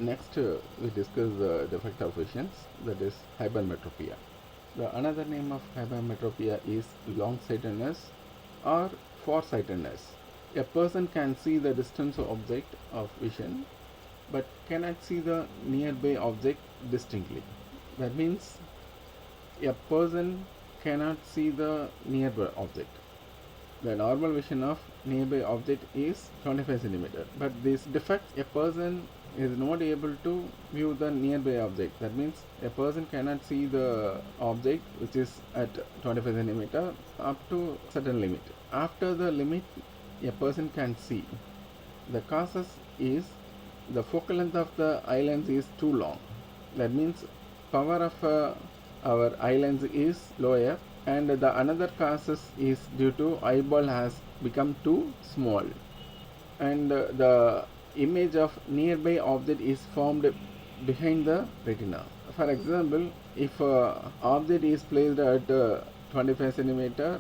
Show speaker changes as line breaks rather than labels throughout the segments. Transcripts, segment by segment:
Next, we discuss the defect of visions, that is hypermetropia. The another name of hypermetropia is long-sightedness or farsightedness. A person can see the distant object of vision but cannot see the nearby object distinctly. That means a person cannot see the nearby object. The normal vision of nearby object is 25 centimeter, but this defect, a person is not able to view the nearby object. That means a person cannot see the object which is at 25 centimeter up to certain limit. After the limit, a person can see. The causes is the focal length of the eye lens is too long. That means power of our eye lens is lower, and the another causes is due to eyeball has become too small, and the image of nearby object is formed behind the retina. For example, if object is placed at 25 centimeter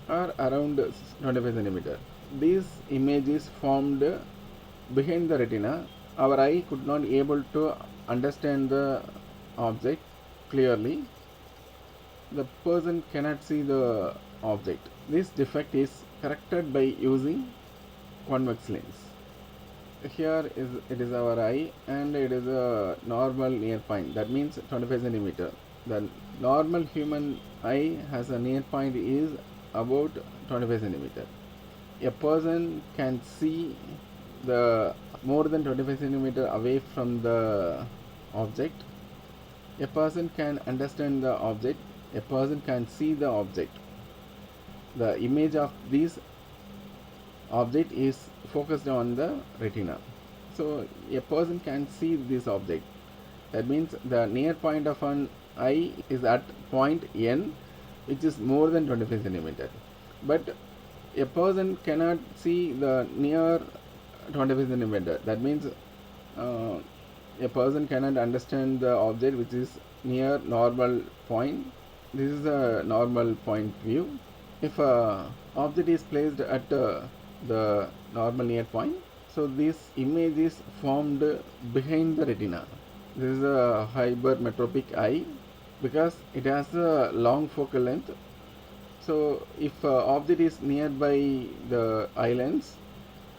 or around 25 centimeter, this image is formed behind the retina. Our eye could not able to understand the object clearly. The person cannot see the object. This defect is corrected by using convex lens. Here it is our eye, and it is a normal near point, that means 25 centimeter. The normal human eye has a near point is about 25 centimeter. A person can see the more than 25 centimeter away from the object. A person can understand the object. A person can see the object. The image of this object is focused on the retina. So a person can see this object. That means the near point of an eye is at point N, which is more than 25 centimeter. But a person cannot see the near 25 centimeter. That means a person cannot understand the object which is near normal point. This is a normal point view. If a object is placed at the normal near point, so this image is formed behind the retina. This is a hypermetropic eye because it has a long focal length. So if object is nearby the eye lens,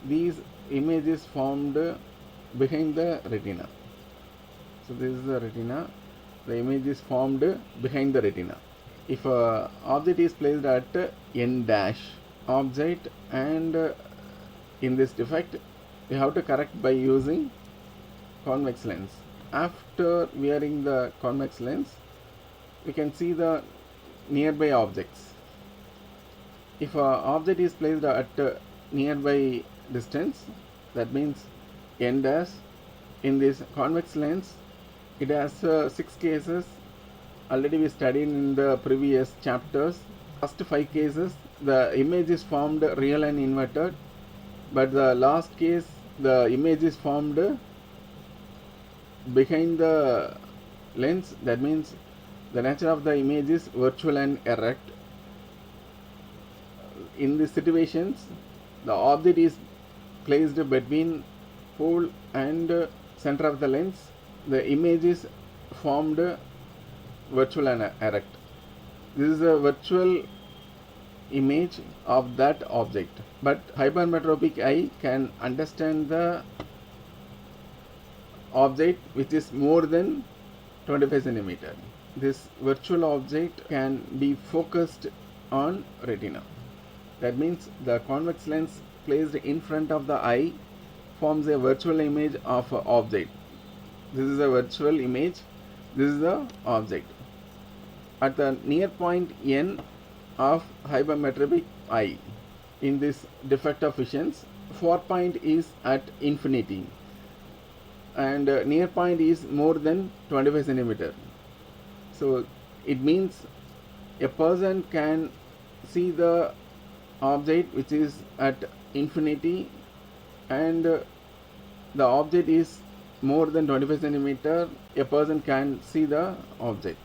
these image is formed behind the retina. So this is the retina. The image is formed behind the retina. If object is placed at N dash object, and in this defect we have to correct by using convex lens. After wearing the convex lens, we can see the nearby objects. If object is placed at nearby distance, that means N dash, in this convex lens it has 6 cases. Already we studied in the previous chapters. First 5 cases the image is formed real and inverted, but the last case the image is formed behind the lens. That means the nature of the image is virtual and erect. In these situations, the object is placed between pole and center of the lens. The image is formed virtual and erect. This is a virtual image of that object, but hypermetropic eye can understand the object which is more than 25 centimeter. This virtual object can be focused on retina. That means the convex lens placed in front of the eye forms a virtual image of an object. This is a virtual image. This is the object. At the near point N of hypermetropic eye, in this defect of visions, far point is at infinity, and near point is more than 25 centimeter. So it means a person can see the object which is at infinity, and the object is more than 25 centimeter. A person can see the object.